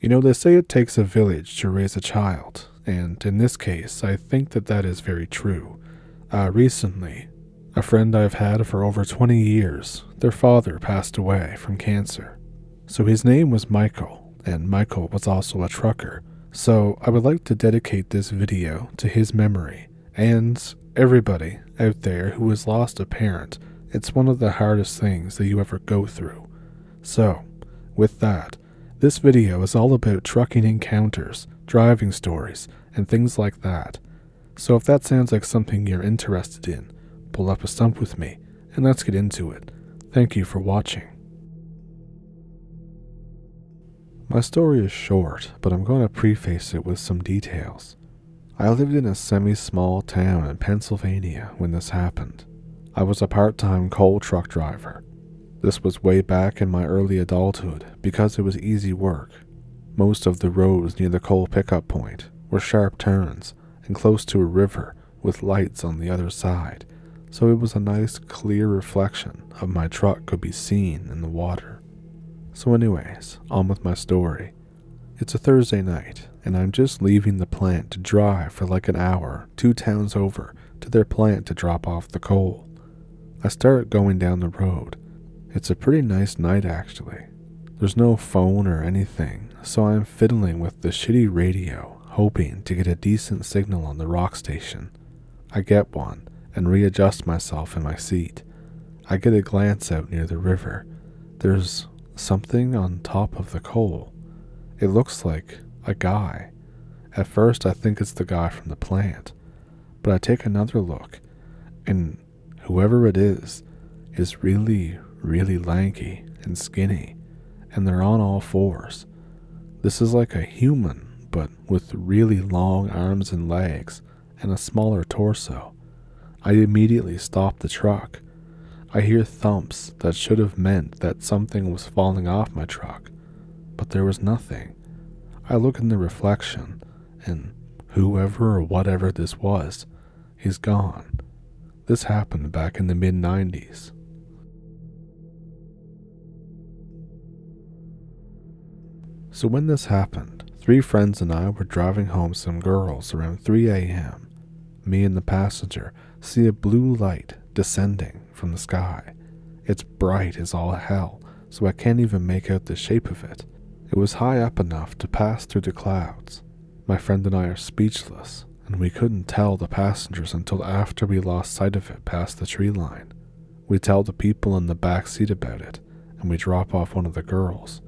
They say it takes a village to raise a child, and in this case, I think that is very true. Recently, a friend I've had for over 20 years, their father passed away from cancer. So his name was Michael, and Michael was also a trucker. So I would like to dedicate this video to his memory, and everybody out there who has lost a parent. It's one of the hardest things that you ever go through. So, with that, this video is all about trucking encounters, driving stories, and things like that. So if that sounds like something you're interested in, pull up a stump with me, and let's get into it. Thank you for watching. My story is short, but I'm going to preface it with some details. I lived in a semi-small town in Pennsylvania when this happened. I was a part-time coal truck driver. This was way back in my early adulthood because it was easy work. Most of the roads near the coal pickup point were sharp turns and close to a river with lights on the other side, so it was a nice clear reflection of my truck could be seen in the water. So anyways, on with my story. It's a Thursday night, and I'm just leaving the plant to drive for like an hour 2 towns over to their plant to drop off the coal. I start going down the road. It's a pretty nice night actually. There's no phone or anything, so I'm fiddling with the shitty radio, hoping to get a decent signal on the rock station. I get one and readjust myself in my seat. I get a glance out near the river. There's something on top of the coal. It looks like a guy. At first I think it's the guy from the plant, but I take another look, and whoever it is really lanky and skinny, and they're on all fours. This is like a human, but with really long arms and legs and a smaller torso. I immediately stop the truck. I hear thumps that should have meant that something was falling off my truck, but there was nothing. I look in the reflection, and whoever or whatever this was, he's gone. This happened back in the mid-90s. So when this happened, 3 friends and I were driving home some girls around 3 a.m. Me and the passenger see a blue light descending from the sky. It's bright as all hell, so I can't even make out the shape of it. It was high up enough to pass through the clouds. My friend and I are speechless, and we couldn't tell the passengers until after we lost sight of it past the tree line. We tell the people in the back seat about it, and we drop off one of the girls.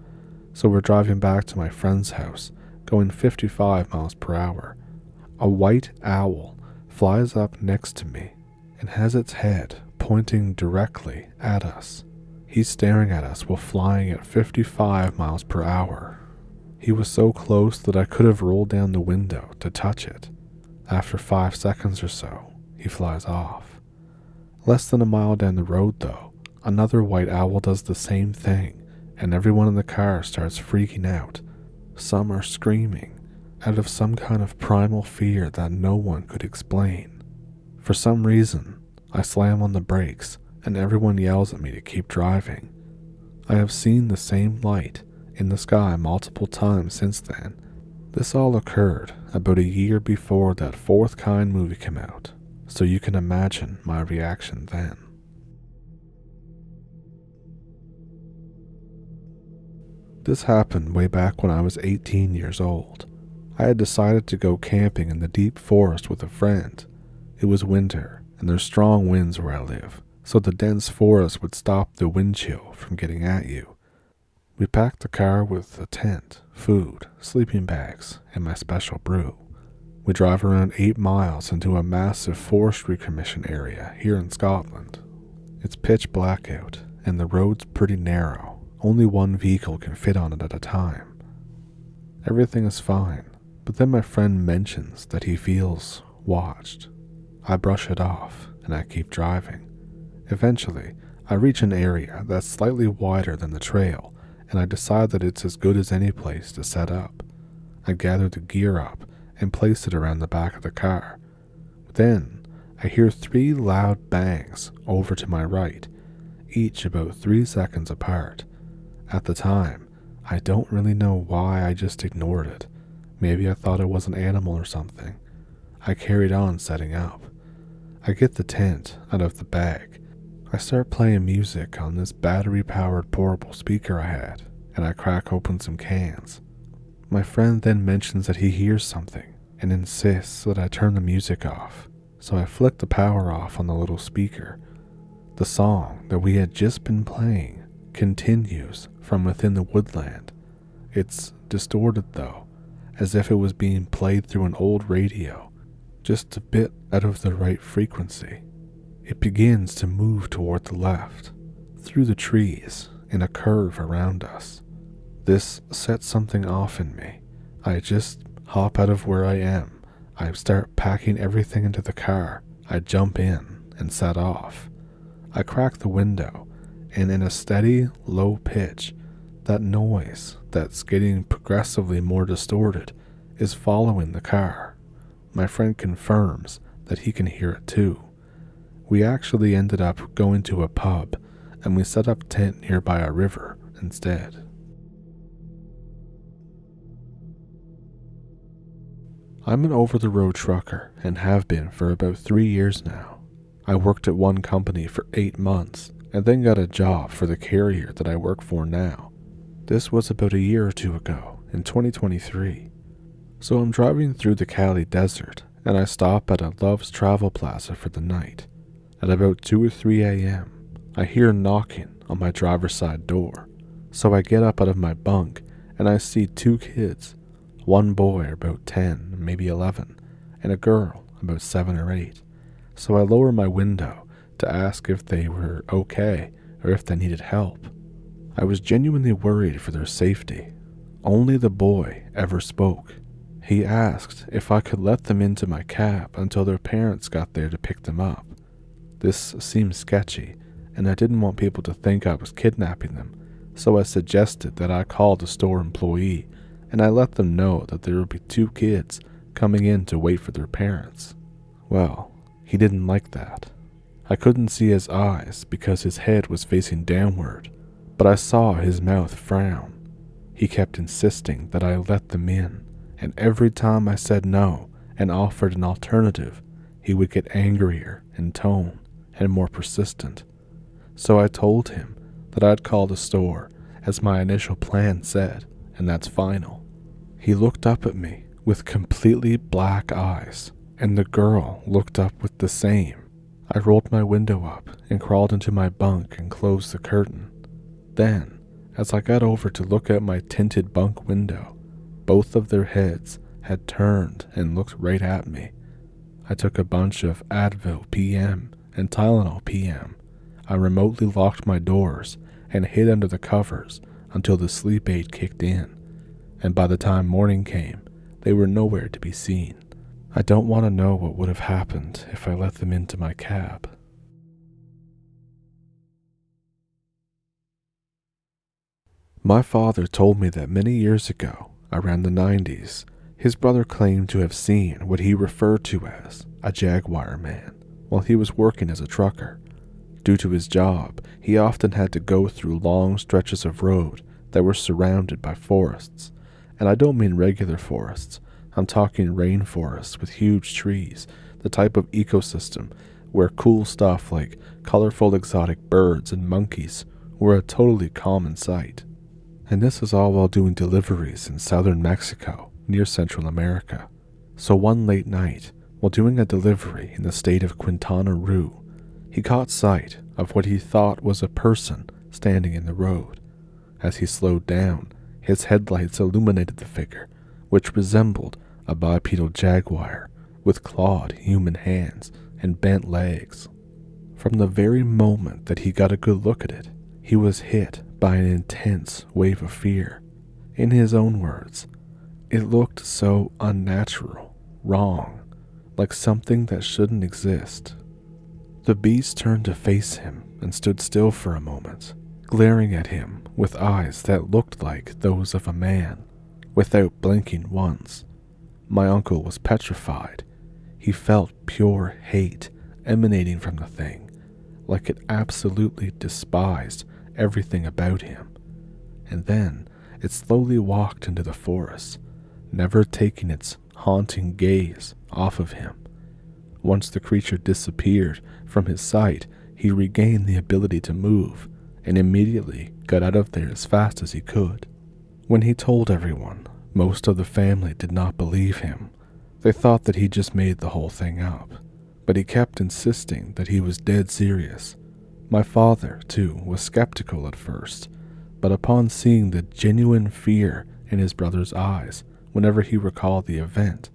So we're driving back to my friend's house, going 55 miles per hour. A white owl flies up next to me and has its head pointing directly at us. He's staring at us while flying at 55 miles per hour. He was so close that I could have rolled down the window to touch it. After 5 seconds or so, he flies off. Less than a mile down the road though, another white owl does the same thing, and everyone in the car starts freaking out. Some are screaming, out of some kind of primal fear that no one could explain. For some reason, I slam on the brakes, and everyone yells at me to keep driving. I have seen the same light in the sky multiple times since then. This all occurred about a year before that Fourth Kind movie came out, so you can imagine my reaction then. This happened way back when I was 18 years old. I had decided to go camping in the deep forest with a friend. It was winter, and there's strong winds where I live, so the dense forest would stop the wind chill from getting at you. We packed the car with a tent, food, sleeping bags, and my special brew. We drive around 8 miles into a massive forestry commission area here in Scotland. It's pitch black out, and the road's pretty narrow. Only one vehicle can fit on it at a time. Everything is fine, but then my friend mentions that he feels watched. I brush it off, and I keep driving. Eventually, I reach an area that's slightly wider than the trail, and I decide that it's as good as any place to set up. I gather the gear up and place it around the back of the car. Then, I hear 3 loud bangs over to my right, each about 3 seconds apart. At the time, I don't really know why I just ignored it. Maybe I thought it was an animal or something. I carried on setting up. I get the tent out of the bag. I start playing music on this battery-powered portable speaker I had, and I crack open some cans. My friend then mentions that he hears something and insists that I turn the music off, so I flick the power off on the little speaker. The song that we had just been playing continues from within the woodland. It's distorted though, as if it was being played through an old radio, just a bit out of the right frequency. It begins to move toward the left, through the trees, in a curve around us. This sets something off in me. I just hop out of where I am. I start packing everything into the car. I jump in and set off. I crack the window, and in a steady, low pitch, that noise that's getting progressively more distorted is following the car. My friend confirms that he can hear it too. We actually ended up going to a pub, and we set up tent nearby a river instead. I'm an over-the-road trucker and have been for about 3 years now. I worked at one company for 8 months and then got a job for the carrier that I work for now. This was about a year or two ago, in 2023. So I'm driving through the Cali desert and I stop at a Love's Travel Plaza for the night. At about 2 or 3 a.m., I hear knocking on my driver's side door. So I get up out of my bunk and I see 2 kids, one boy about 10, maybe 11, and a girl about 7 or 8. So I lower my window to ask if they were okay or if they needed help. I was genuinely worried for their safety. Only the boy ever spoke. He asked if I could let them into my cab until their parents got there to pick them up. This seemed sketchy, and I didn't want people to think I was kidnapping them, so I suggested that I call the store employee, and I let them know that there would be 2 kids coming in to wait for their parents. Well, he didn't like that. I couldn't see his eyes because his head was facing downward, but I saw his mouth frown. He kept insisting that I let them in, and every time I said no and offered an alternative, he would get angrier in tone and more persistent. So I told him that I'd call the store as my initial plan said, and that's final. He looked up at me with completely black eyes, and the girl looked up with the same. I rolled my window up and crawled into my bunk and closed the curtain. Then, as I got over to look out my tinted bunk window, both of their heads had turned and looked right at me. I took a bunch of Advil PM and Tylenol PM. I remotely locked my doors and hid under the covers until the sleep aid kicked in, and by the time morning came, they were nowhere to be seen. I don't want to know what would have happened if I let them into my cab. My father told me that many years ago, around the 90s, his brother claimed to have seen what he referred to as a Jaguar Man while he was working as a trucker. Due to his job, he often had to go through long stretches of road that were surrounded by forests. And I don't mean regular forests. I'm talking rainforests with huge trees, the type of ecosystem where cool stuff like colorful exotic birds and monkeys were a totally common sight. And this is all while doing deliveries in southern Mexico, near Central America. So one late night, while doing a delivery in the state of Quintana Roo, he caught sight of what he thought was a person standing in the road. As he slowed down, his headlights illuminated the figure, which resembled a bipedal jaguar with clawed human hands and bent legs. From the very moment that he got a good look at it, he was hit by an intense wave of fear. In his own words, it looked so unnatural, wrong, like something that shouldn't exist. The beast turned to face him and stood still for a moment, glaring at him with eyes that looked like those of a man, without blinking once. My uncle was petrified. He felt pure hate emanating from the thing, like it absolutely despised everything about him. And then, It slowly walked into the forest, never taking its haunting gaze off of him. Once the creature disappeared from his sight, he regained the ability to move and immediately got out of there as fast as he could. When he told everyone, most of the family did not believe him. They thought that he just made the whole thing up, but he kept insisting that he was dead serious. My father, too, was skeptical at first, but upon seeing the genuine fear in his brother's eyes whenever he recalled the event,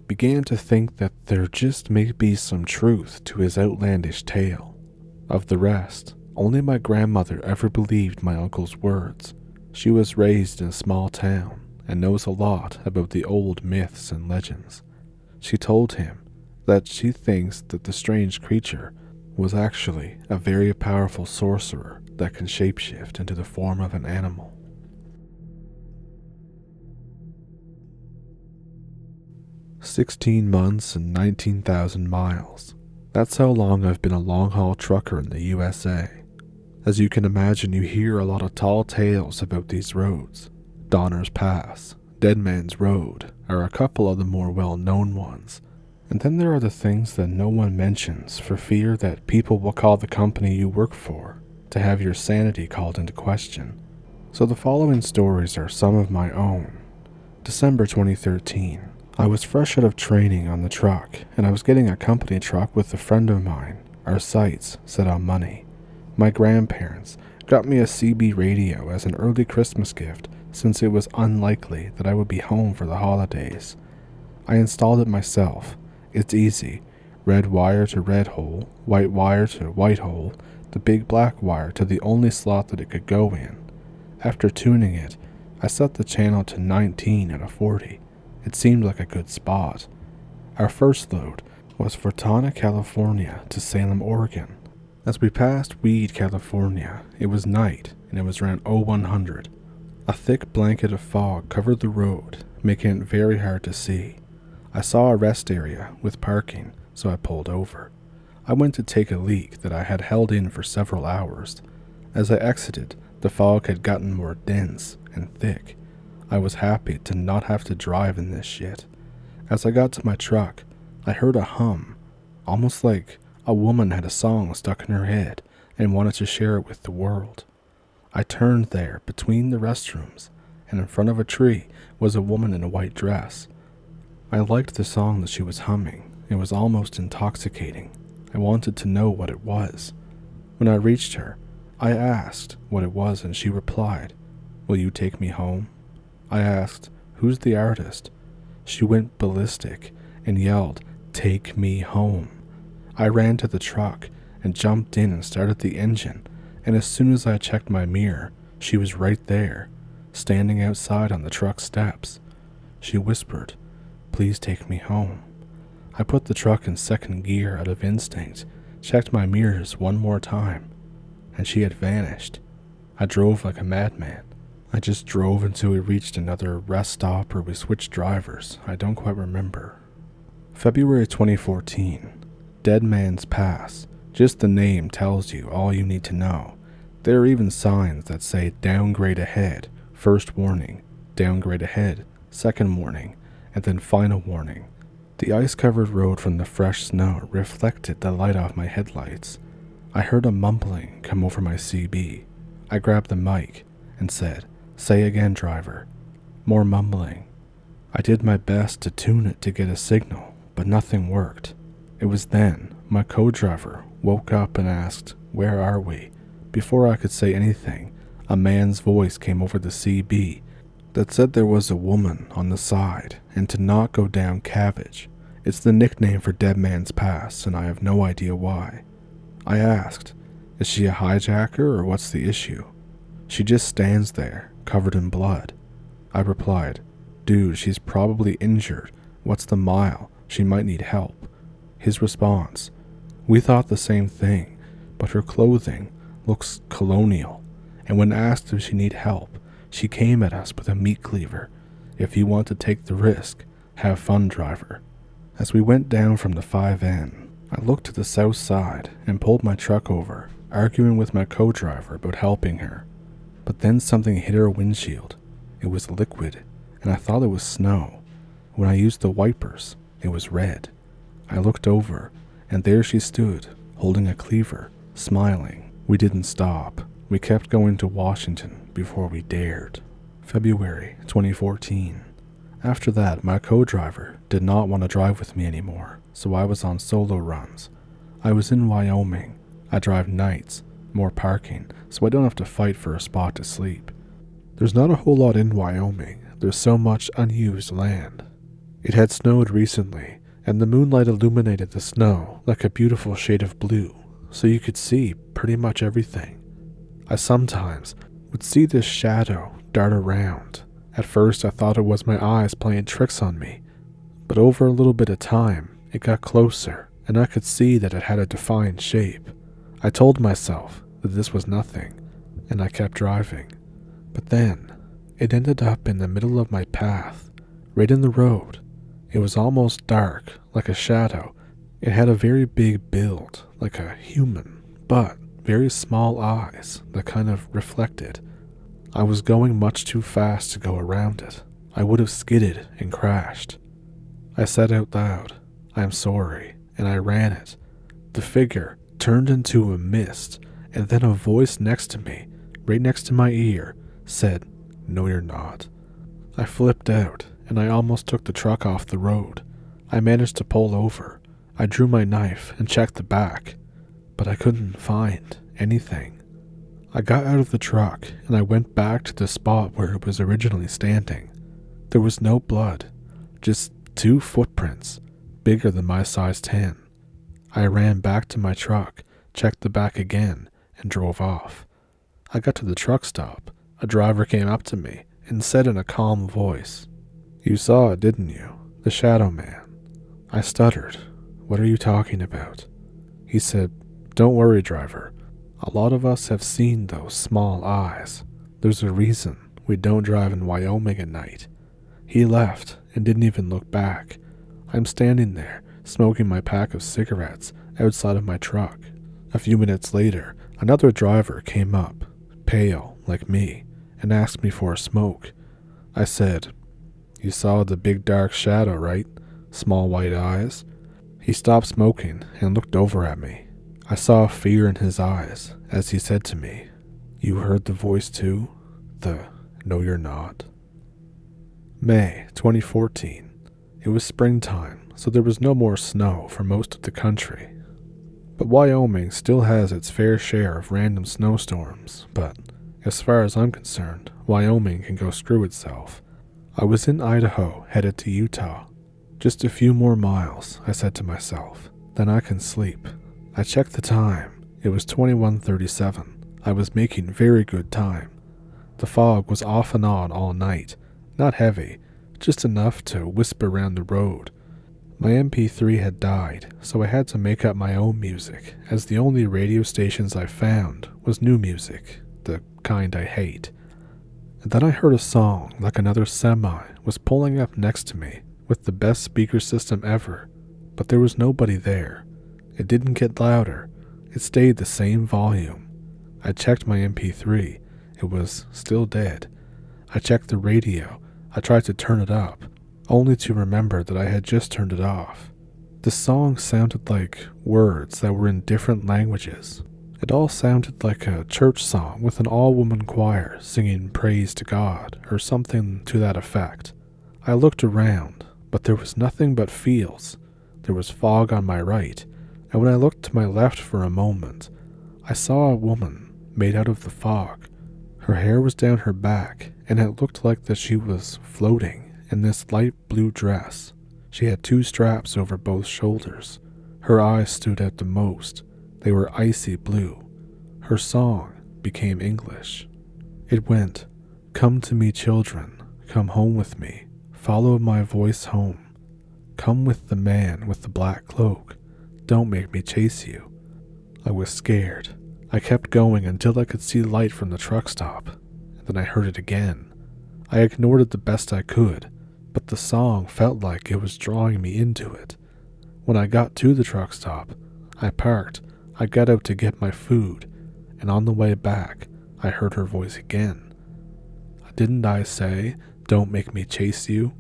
began to think that there just may be some truth to his outlandish tale. Of the rest, only my grandmother ever believed my uncle's words. She was raised in a small town and knows a lot about the old myths and legends. She told him that she thinks that the strange creature was actually a very powerful sorcerer that can shapeshift into the form of an animal. "16 months and 19,000 miles. That's how long I've been a long-haul trucker in the USA. As you can imagine, you hear a lot of tall tales about these roads. Donner's Pass, Dead Man's Road are a couple of the more well-known ones. And then there are the things that no one mentions for fear that people will call the company you work for to have your sanity called into question. So the following stories are some of my own. December 2013. I was fresh out of training on the truck, and I was getting a company truck with a friend of mine. Our sights set on money. My grandparents got me a CB radio as an early Christmas gift since it was unlikely that I would be home for the holidays. I installed it myself. It's easy. Red wire to red hole, white wire to white hole, the big black wire to the only slot that it could go in. After tuning it, I set the channel to 19 out of 40. It seemed like a good spot. Our first load was for Tana, California to Salem, Oregon. As we passed Weed, California, it was night and it was around 0100. A thick blanket of fog covered the road, making it very hard to see. I saw a rest area with parking, so I pulled over. I went to take a leak that I had held in for several hours. As I exited, the fog had gotten more dense and thick. I was happy to not have to drive in this shit. As I got to my truck, I heard a hum, almost like a woman had a song stuck in her head and wanted to share it with the world. I turned there between the restrooms, and in front of a tree was a woman in a white dress. I liked the song that she was humming. It was almost intoxicating. I wanted to know what it was. When I reached her, I asked what it was, and she replied, "Will you take me home?" I asked, "Who's the artist?" She went ballistic and yelled, "Take me home." I ran to the truck and jumped in and started the engine, and as soon as I checked my mirror, she was right there, standing outside on the truck steps. She whispered, "Please take me home." I put the truck in second gear out of instinct, checked my mirrors one more time, and she had vanished. I drove like a madman. I just drove until we reached another rest stop or we switched drivers. I don't quite remember. February 2014. Dead Man's Pass. Just the name tells you all you need to know. There are even signs that say downgrade ahead, first warning, downgrade ahead, second warning, and then final warning. The ice-covered road from the fresh snow reflected the light off my headlights. I heard a mumbling come over my CB. I grabbed the mic and said, "Say again, driver." More mumbling. I did my best to tune it to get a signal, but nothing worked. It was then my co-driver woke up and asked, "Where are we?" Before I could say anything, a man's voice came over the CB that said there was a woman on the side and to not go down Cabbage. It's the nickname for Dead Man's Pass, and I have no idea why. I asked, "Is she a hijacker or what's the issue?" "She just stands there, covered in blood." I replied, "Dude, she's probably injured. What's the mile? She might need help." His response, "We thought the same thing, but her clothing looks colonial, and when asked if she need help, she came at us with a meat cleaver. If you want to take the risk, have fun, driver." As we went down from the 5N, I looked to the south side and pulled my truck over, arguing with my co-driver about helping her. But then something hit our windshield. it was liquid, and I thought it was snow. When I used the wipers, it was red. I looked over, and there she stood, holding a cleaver, smiling. We didn't stop. We kept going to Washington before we dared. February 2014. After that, my co-driver did not want to drive with me anymore, so I was on solo runs. I was in Wyoming. I drive nights, more parking, so I don't have to fight for a spot to sleep. There's not a whole lot in Wyoming. There's so much unused land. It had snowed recently, and the moonlight illuminated the snow like a beautiful shade of blue, so you could see pretty much everything. I sometimes would see this shadow dart around. At first I thought it was my eyes playing tricks on me, but over a little bit of time, it got closer, and I could see that it had a defined shape. I told myself that this was nothing, and I kept driving. But then, it ended up in the middle of my path, right in the road. It was almost dark, like a shadow. It had a very big build, like a human, but very small eyes that kind of reflected. I was going much too fast to go around it. I would have skidded and crashed. I said out loud, "I'm sorry," and I ran it. The figure turned into a mist, and then a voice next to me, right next to my ear, said, "No, you're not." I flipped out, and I almost took the truck off the road. I managed to pull over. I drew my knife and checked the back, but I couldn't find anything. I got out of the truck, and I went back to the spot where it was originally standing. There was no blood, just 2 footprints, bigger than my size 10. I ran back to my truck, checked the back again, and drove off. I got to the truck stop. A driver came up to me and said in a calm voice, "You saw it, didn't you? The Shadow Man." I stuttered. "What are you talking about?" He said, "Don't worry, driver. A lot of us have seen those small eyes. There's a reason we don't drive in Wyoming at night." He left and didn't even look back. I'm standing there, smoking my pack of cigarettes outside of my truck. A few minutes later, another driver came up, pale like me, and asked me for a smoke. I said, "You saw the big dark shadow, right? Small white eyes?" He stopped smoking and looked over at me. I saw fear in his eyes as he said to me, "You heard the voice too? The 'No, you're not'?" May 2014. It was springtime, so there was no more snow for most of the country. But Wyoming still has its fair share of random snowstorms, but as far as I'm concerned, Wyoming can go screw itself. I was in Idaho, headed to Utah. Just a few more miles, I said to myself, then I can sleep. I checked the time. It was 21:37. I was making very good time. The fog was off and on all night, not heavy, just enough to whisper around the road. My MP3 had died, so I had to make up my own music, as the only radio stations I found was new music, the kind I hate. And then I heard a song like another semi was pulling up next to me with the best speaker system ever, but there was nobody there. It didn't get louder. It stayed the same volume. I checked my MP3. It was still dead. I checked the radio. I tried to turn it up, only to remember that I had just turned it off. The song sounded like words that were in different languages. It all sounded like a church song with an all-woman choir singing praise to God, or something to that effect. I looked around, but there was nothing but fields. There was fog on my right, and when I looked to my left for a moment, I saw a woman made out of the fog. Her hair was down her back, and it looked like that she was floating in this light blue dress. She had 2 straps over both shoulders. Her eyes stood out the most. They were icy blue. Her song became English. It went, "Come to me, children, come home with me, follow my voice home. Come with the man with the black cloak, don't make me chase you." I was scared. I kept going until I could see light from the truck stop. Then I heard it again. I ignored it the best I could, but the song felt like it was drawing me into it. When I got to the truck stop, I parked. I got out to get my food, and on the way back, I heard her voice again. I Didn't I say, don't make me chase you?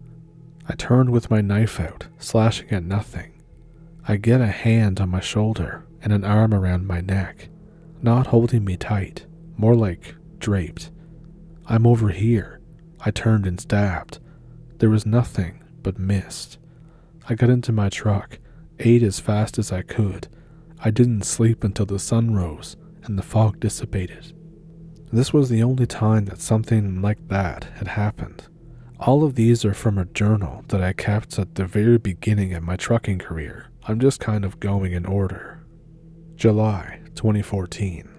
I turned with my knife out, slashing at nothing. I get a hand on my shoulder and an arm around my neck, not holding me tight, more like draped. I'm over here. I turned and stabbed. There was nothing but mist. I got into my truck, ate as fast as I could. I didn't sleep until the sun rose and the fog dissipated. This was the only time that something like that had happened. All of these are from a journal that I kept at the very beginning of my trucking career. I'm just kind of going in order. July 2014.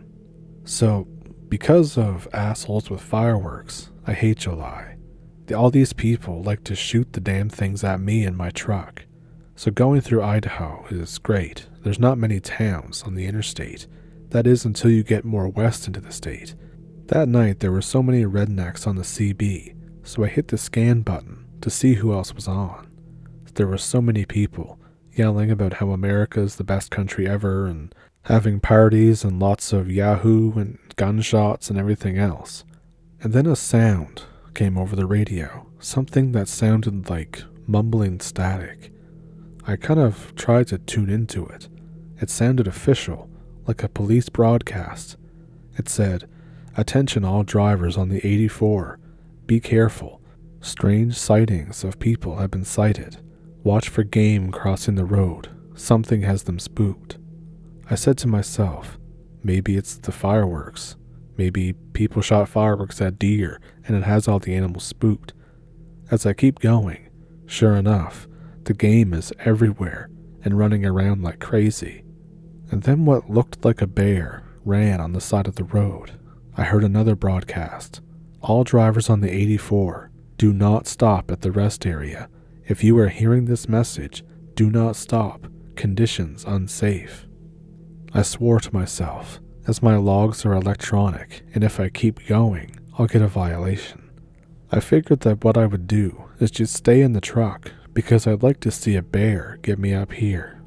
So, because of assholes with fireworks, I hate July. All these people like to shoot the damn things at me in my truck. So going through Idaho is great. There's not many towns on the interstate. That is until you get more west into the state. That night there were so many rednecks on the CB, so I hit the scan button to see who else was on. There were so many people yelling about how America's the best country ever and having parties and lots of Yahoo and gunshots and everything else. And then a sound came over the radio, something that sounded like mumbling static. I kind of tried to tune into it. It sounded official, like a police broadcast. It said, "Attention all drivers on the 84. Be careful. Strange sightings of people have been sighted. Watch for game crossing the road. Something has them spooked." I said to myself, maybe it's the fireworks. Maybe people shot fireworks at deer and it has all the animals spooked. As I keep going, sure enough, the game is everywhere and running around like crazy. And then what looked like a bear ran on the side of the road. I heard another broadcast. All drivers on the 84, do not stop at the rest area. If you are hearing this message, do not stop. Conditions unsafe. I swore to myself, as my logs are electronic, and if I keep going, I'll get a violation. I figured that what I would do is just stay in the truck, because I'd like to see a bear get me up here.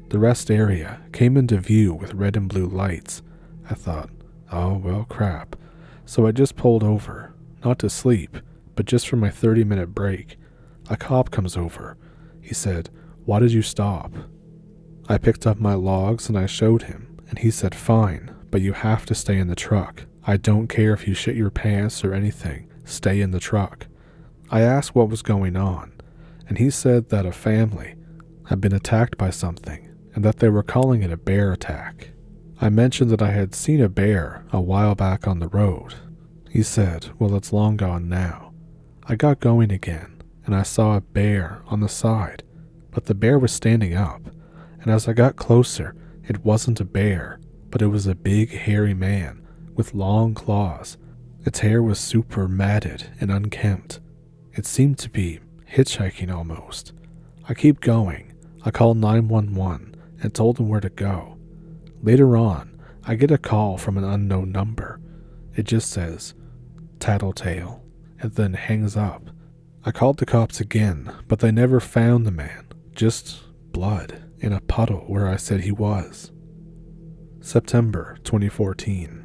The rest area came into view with red and blue lights. I thought, oh well crap. So I just pulled over, not to sleep, but just for my 30-minute break. A cop comes over. He said, "Why did you stop?" I picked up my logs and I showed him, and he said, "Fine, but you have to stay in the truck. I don't care if you shit your pants or anything, stay in the truck." I asked what was going on, and he said that a family had been attacked by something, and that they were calling it a bear attack. I mentioned that I had seen a bear a while back on the road. He said, well, it's long gone now. I got going again, and I saw a bear on the side, but the bear was standing up, and as I got closer, it wasn't a bear, but it was a big hairy man with long claws. Its hair was super matted and unkempt. It seemed to be hitchhiking almost. I keep going. I called 911 and told them where to go. Later on, I get a call from an unknown number. It just says, "Tattletale," and then hangs up. I called the cops again, but they never found the man, just blood in a puddle where I said he was. September 2014.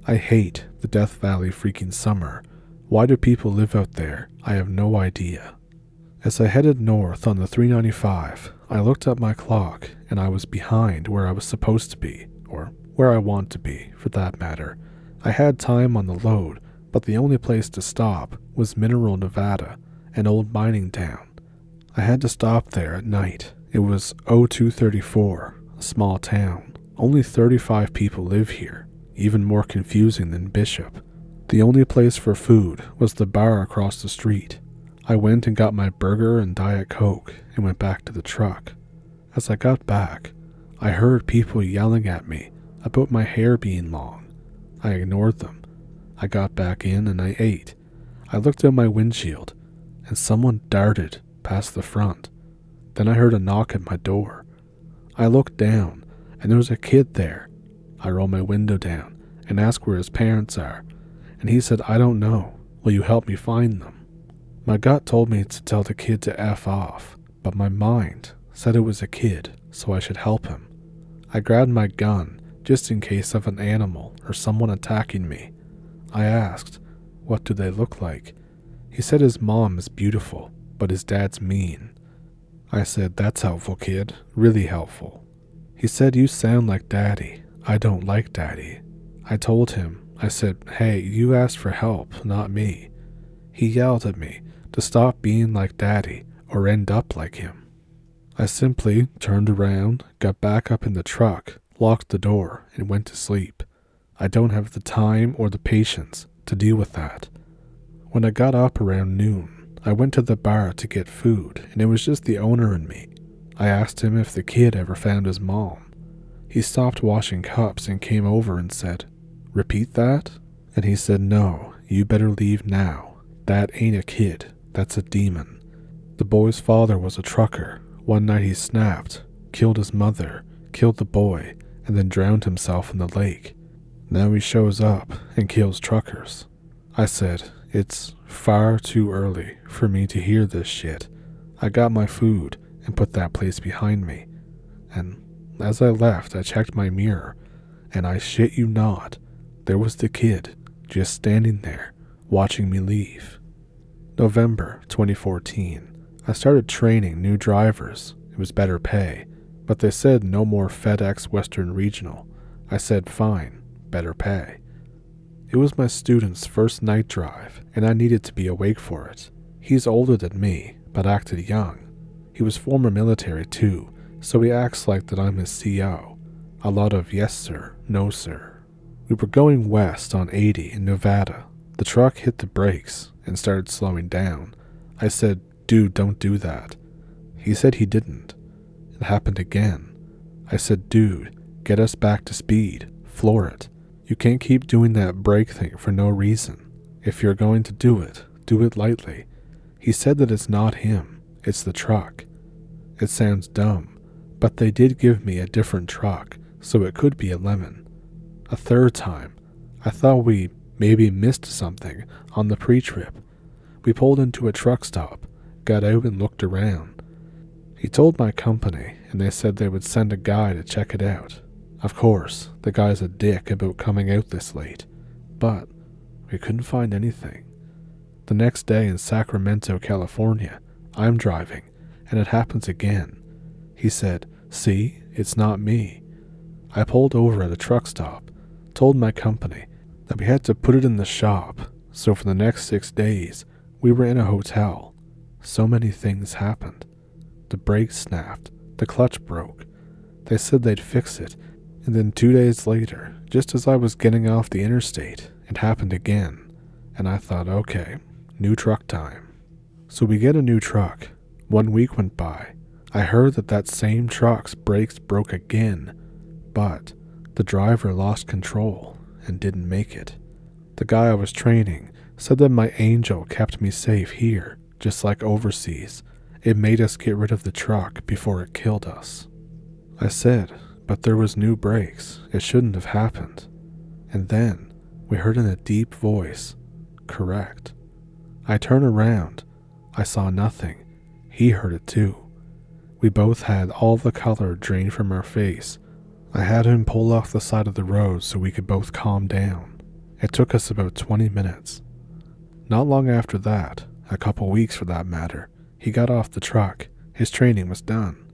I hate the Death Valley freaking summer. Why do people live out there? I have no idea. As I headed north on the 395, I looked at my clock and I was behind where I was supposed to be, or where I want to be, for that matter. I had time on the load, but the only place to stop was Mineral, Nevada, an old mining town. I had to stop there at night. It was 0234, a small town. Only 35 people live here, even more confusing than Bishop. The only place for food was the bar across the street. I went and got my burger and Diet Coke and went back to the truck. As I got back, I heard people yelling at me about my hair being long. I ignored them. I got back in and I ate. I looked out my windshield and someone darted past the front. Then I heard a knock at my door. I looked down and there was a kid there. I rolled my window down and asked where his parents are, and he said, "I don't know. Will you help me find them?" My gut told me to tell the kid to F off, but my mind said it was a kid, so I should help him. I grabbed my gun just in case of an animal or someone attacking me. I asked, What do they look like? He said his mom is beautiful, but his dad's mean. I said, that's helpful, kid. Really helpful. He said, you sound like Daddy. I don't like Daddy. I told him, I said, hey, you asked for help, not me. He yelled at me to stop being like Daddy or end up like him. I simply turned around, got back up in the truck, locked the door, and went to sleep. I don't have the time or the patience to deal with that. When I got up around noon, I went to the bar to get food, and it was just the owner and me. I asked him if the kid ever found his mom. He stopped washing cups and came over and said, repeat that? And he said, no, you better leave now. That ain't a kid, that's a demon. The boy's father was a trucker. One night he snapped, killed his mother, killed the boy, and then drowned himself in the lake. Now he shows up and kills truckers. I said, it's far too early for me to hear this shit. I got my food and put that place behind me. And as I left, I checked my mirror, and I shit you not, there was the kid just standing there, watching me leave. November 2014. I started training new drivers. It was better pay, but they said no more FedEx Western Regional. I said fine, better pay. It was my student's first night drive, and I needed to be awake for it. He's older than me, but acted young. He was former military too, so he acts like that I'm his CO. A lot of yes sir, no sir. We were going west on 80 in Nevada. The truck hit the brakes and started slowing down. I said, dude, don't do that. He said he didn't. It happened again. I said, dude, get us back to speed. Floor it. You can't keep doing that brake thing for no reason. If you're going to do it lightly. He said that it's not him, it's the truck. It sounds dumb, but they did give me a different truck, so it could be a lemon. A third time, I thought we maybe missed something on the pre-trip. We pulled into a truck stop, got out and looked around. He told my company, and they said they would send a guy to check it out. Of course, the guy's a dick about coming out this late, but we couldn't find anything. The next day in Sacramento, California, I'm driving, and it happens again. He said, see, it's not me. I pulled over at a truck stop, told my company that we had to put it in the shop, so for the next 6 days, we were in a hotel. So many things happened. The brakes snapped, the clutch broke. They said they'd fix it, and then 2 days later, just as I was getting off the interstate, it happened again, and I thought, okay, new truck time. So we get a new truck. 1 week went by. I heard that same truck's brakes broke again, but the driver lost control and didn't make it. The guy I was training said that my angel kept me safe here, just like overseas. It made us get rid of the truck before it killed us. I said, but there was new brakes. It shouldn't have happened. And then we heard in a deep voice, correct. I turned around. I saw nothing. He heard it too. We both had all the color drained from our face. I had him pull off the side of the road so we could both calm down. It took us about 20 minutes. Not long after that, a couple weeks for that matter, he got off the truck. His training was done.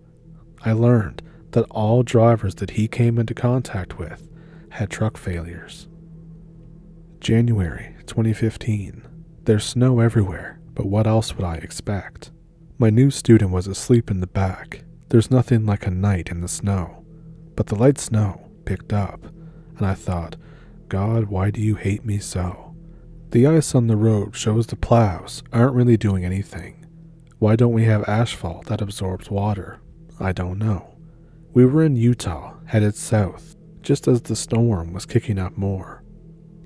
I learned that all drivers that he came into contact with had truck failures. January 2015. There's snow everywhere, but what else would I expect? My new student was asleep in the back. There's nothing like a night in the snow. But the light snow picked up, and I thought, God, why do you hate me so? The ice on the road shows the plows aren't really doing anything. Why don't we have asphalt that absorbs water? I don't know. We were in Utah, headed south, just as the storm was kicking up more.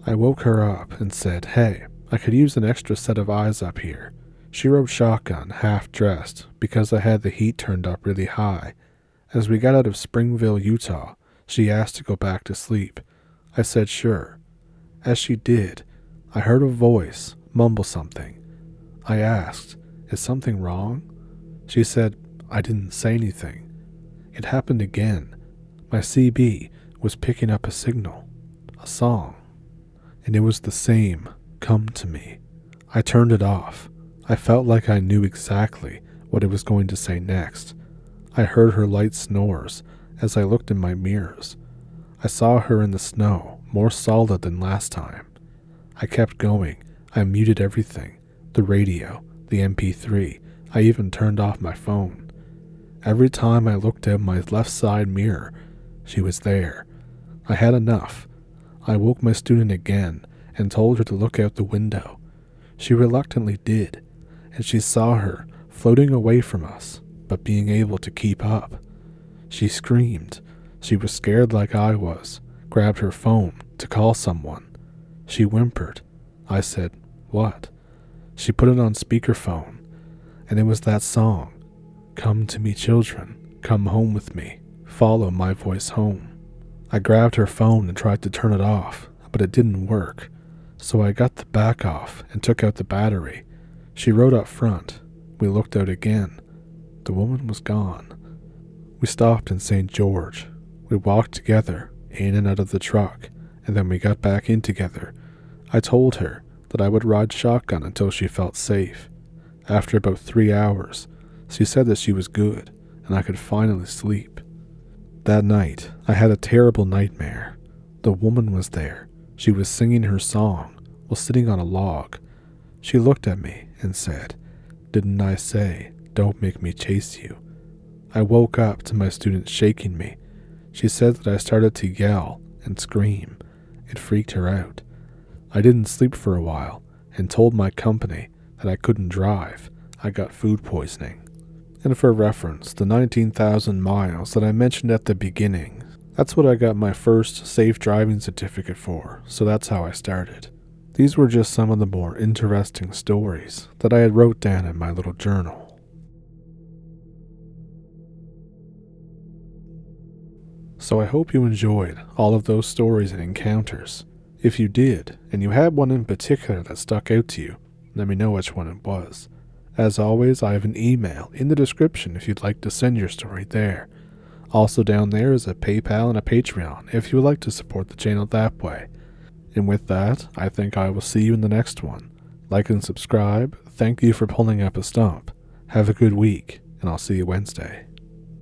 I woke her up and said, hey, I could use an extra set of eyes up here. She rode shotgun, half-dressed, because I had the heat turned up really high. As we got out of Springville, Utah, she asked to go back to sleep. I said sure. As she did, I heard a voice mumble something. I asked, is something wrong? She said, I didn't say anything. It happened again. My CB was picking up a signal, a song, and it was the same "Come to me." I turned it off. I felt like I knew exactly what it was going to say next. I heard her light snores as I looked in my mirrors. I saw her in the snow, more solid than last time. I kept going. I muted everything. The radio, the MP3. I even turned off my phone. Every time I looked out my left side mirror, she was there. I had enough. I woke my student again and told her to look out the window. She reluctantly did, and she saw her floating away from us, but being able to keep up. She screamed. She was scared like I was, grabbed her phone to call someone. She whimpered. I said, "What?" She put it on speakerphone, and it was that song. "Come to me, children, come home with me, follow my voice home." I grabbed her phone and tried to turn it off, but it didn't work. So I got the back off and took out the battery. She rode up front. We looked out again. The woman was gone. We stopped in St. George. We walked together, in and out of the truck, and then we got back in together. I told her that I would ride shotgun until she felt safe. After about 3 hours, she said that she was good, and I could finally sleep. That night, I had a terrible nightmare. The woman was there. She was singing her song while sitting on a log. She looked at me and said, "Didn't I say, don't make me chase you?" I woke up to my student shaking me. She said that I started to yell and scream. It freaked her out. I didn't sleep for a while and told my company that I couldn't drive. I got food poisoning. And for reference, the 19,000 miles that I mentioned at the beginning, that's what I got my first safe driving certificate for, so that's how I started. These were just some of the more interesting stories that I had wrote down in my little journal. So I hope you enjoyed all of those stories and encounters. If you did, and you had one in particular that stuck out to you, let me know which one it was. As always, I have an email in the description if you'd like to send your story there. Also down there is a PayPal and a Patreon if you would like to support the channel that way. And with that, I think I will see you in the next one. Like and subscribe. Thank you for pulling up a stump. Have a good week, and I'll see you Wednesday.